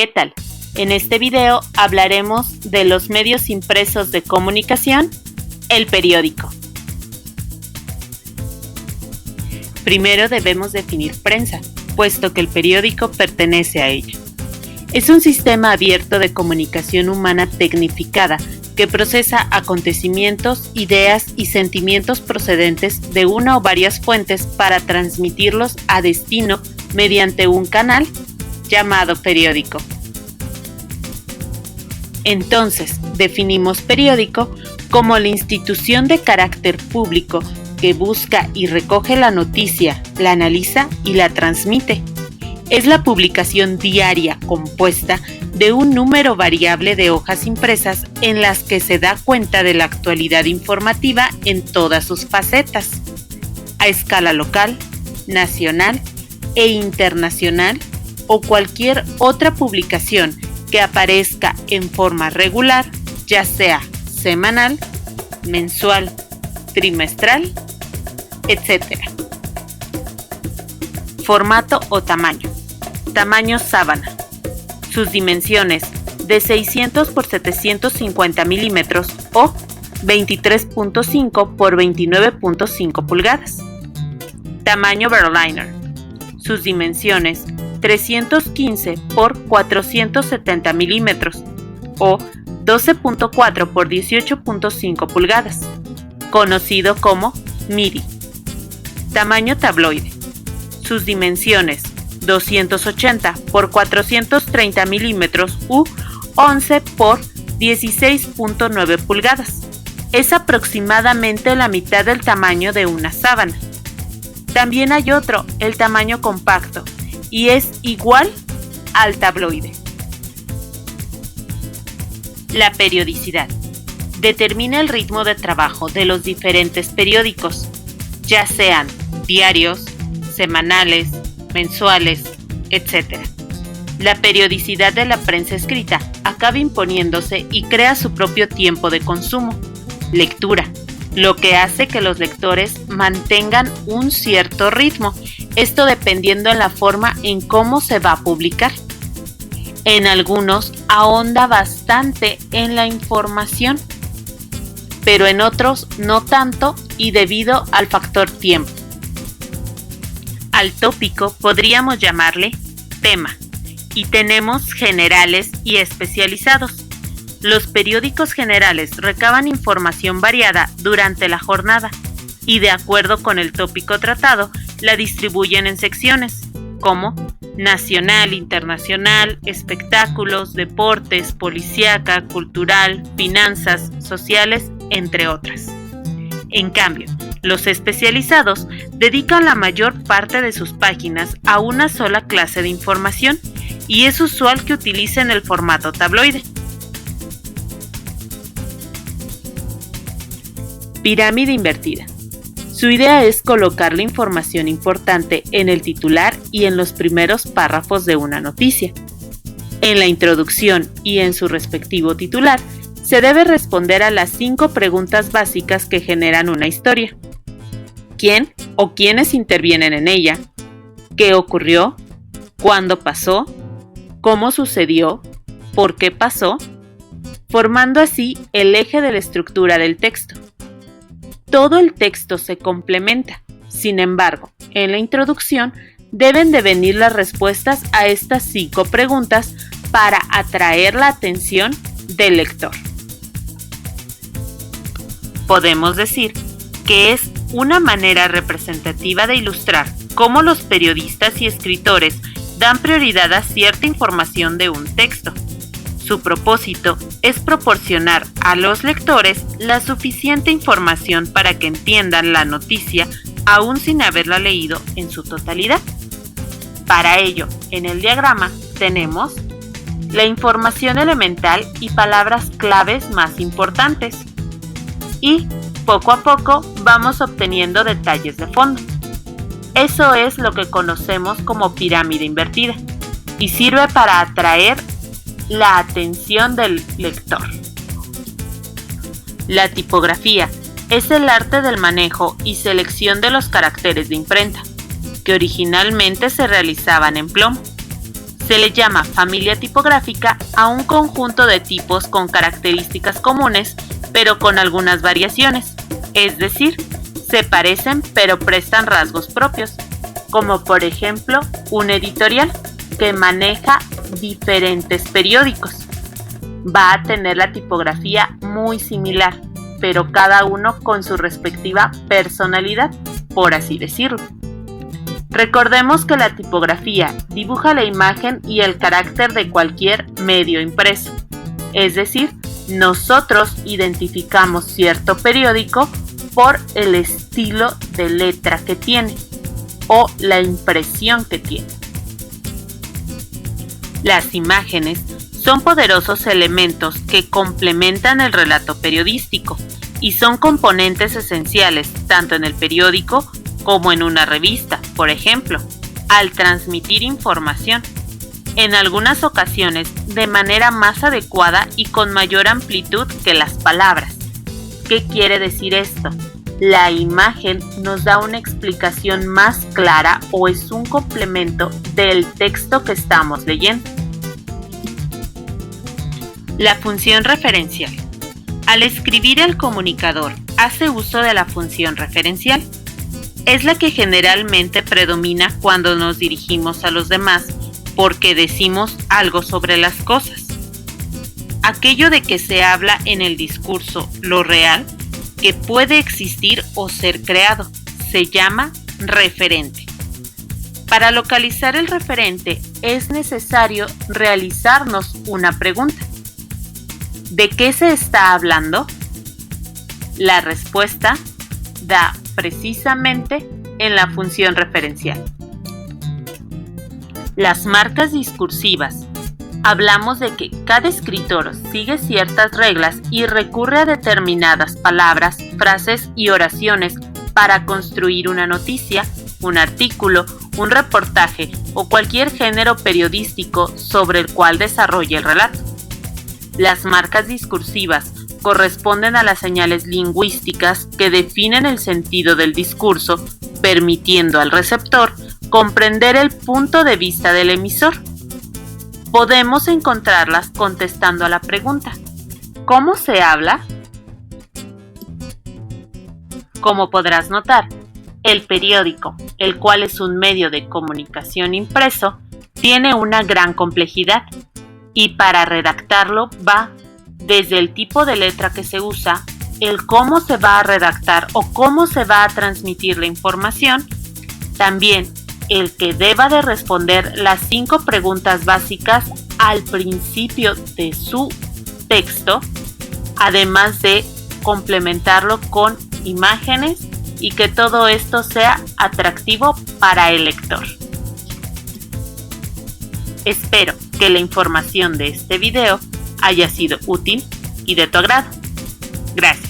¿Qué tal? En este video hablaremos de los medios impresos de comunicación, el periódico. Primero debemos definir prensa, puesto que el periódico pertenece a ella. Es un sistema abierto de comunicación humana tecnificada que procesa acontecimientos, ideas y sentimientos procedentes de una o varias fuentes para transmitirlos a destino mediante un canal llamado periódico. Entonces, definimos periódico como la institución de carácter público que busca y recoge la noticia, la analiza y la transmite. Es la publicación diaria compuesta de un número variable de hojas impresas en las que se da cuenta de la actualidad informativa en todas sus facetas, a escala local, nacional e internacional, o cualquier otra publicación que aparezca en forma regular, ya sea semanal, mensual, trimestral, etc. Formato o tamaño. Tamaño sábana. Sus dimensiones de 600 por 750 milímetros o 23.5 por 29.5 pulgadas. Tamaño Berliner. Sus dimensiones 315 por 470 milímetros o 12.4 por 18.5 pulgadas, conocido como MIDI. Tamaño tabloide. Sus dimensiones 280 por 430 milímetros u 11 por 16.9 pulgadas. Es aproximadamente la mitad del tamaño de una sábana. También hay otro, el tamaño compacto, y es igual al tabloide. La periodicidad. Determina el ritmo de trabajo de los diferentes periódicos, ya sean diarios, semanales, mensuales, etc. La periodicidad de la prensa escrita acaba imponiéndose y crea su propio tiempo de consumo, lectura, lo que hace que los lectores mantengan un cierto ritmo, esto dependiendo en la forma en cómo se va a publicar. En algunos ahonda bastante en la información, pero en otros no tanto y debido al factor tiempo. Al tópico podríamos llamarle tema, y tenemos generales y especializados. Los periódicos generales recaban información variada durante la jornada y de acuerdo con el tópico tratado la distribuyen en secciones como nacional, internacional, espectáculos, deportes, policíaca, cultural, finanzas, sociales, entre otras. En cambio, los especializados dedican la mayor parte de sus páginas a una sola clase de información y es usual que utilicen el formato tabloide. Pirámide invertida. Su idea es colocar la información importante en el titular y en los primeros párrafos de una noticia. En la introducción y en su respectivo titular, se debe responder a las 5 preguntas básicas que generan una historia. ¿Quién o quiénes intervienen en ella? ¿Qué ocurrió? ¿Cuándo pasó? ¿Cómo sucedió? ¿Por qué pasó? Formando así el eje de la estructura del texto. Todo el texto se complementa. Sin embargo, en la introducción deben de venir las respuestas a estas 5 preguntas para atraer la atención del lector. Podemos decir que es una manera representativa de ilustrar cómo los periodistas y escritores dan prioridad a cierta información de un texto. Su propósito es proporcionar a los lectores la suficiente información para que entiendan la noticia aún sin haberla leído en su totalidad. Para ello, en el diagrama tenemos la información elemental y palabras claves más importantes. Y poco a poco vamos obteniendo detalles de fondo. Eso es lo que conocemos como pirámide invertida y sirve para atraer la atención del lector. La tipografía es el arte del manejo y selección de los caracteres de imprenta, que originalmente se realizaban en plomo. Se le llama familia tipográfica a un conjunto de tipos con características comunes, pero con algunas variaciones, es decir, se parecen pero prestan rasgos propios, como por ejemplo un editorial que maneja diferentes periódicos. Va a tener la tipografía muy similar, pero cada uno con su respectiva personalidad, por así decirlo. Recordemos que la tipografía dibuja la imagen y el carácter de cualquier medio impreso, es decir, nosotros identificamos cierto periódico por el estilo de letra que tiene o la impresión que tiene. Las imágenes son poderosos elementos que complementan el relato periodístico y son componentes esenciales tanto en el periódico como en una revista, por ejemplo, al transmitir información, en algunas ocasiones de manera más adecuada y con mayor amplitud que las palabras. ¿Qué quiere decir esto? La imagen nos da una explicación más clara o es un complemento del texto que estamos leyendo. La función referencial. Al escribir, el comunicador hace uso de la función referencial. Es la que generalmente predomina cuando nos dirigimos a los demás porque decimos algo sobre las cosas. Aquello de que se habla en el discurso, lo real, que puede existir o ser creado, se llama referente. Para localizar el referente es necesario realizarnos una pregunta. ¿De qué se está hablando? La respuesta da precisamente en la función referencial. Las marcas discursivas. Hablamos de que cada escritor sigue ciertas reglas y recurre a determinadas palabras, frases y oraciones para construir una noticia, un artículo, un reportaje o cualquier género periodístico sobre el cual desarrolle el relato. Las marcas discursivas corresponden a las señales lingüísticas que definen el sentido del discurso, permitiendo al receptor comprender el punto de vista del emisor. Podemos encontrarlas contestando a la pregunta: ¿cómo se habla? Como podrás notar, el periódico, el cual es un medio de comunicación impreso, tiene una gran complejidad y para redactarlo va desde el tipo de letra que se usa, el cómo se va a redactar o cómo se va a transmitir la información, también el que deba de responder las 5 preguntas básicas al principio de su texto, además de complementarlo con imágenes y que todo esto sea atractivo para el lector. Espero que la información de este video haya sido útil y de tu agrado. Gracias.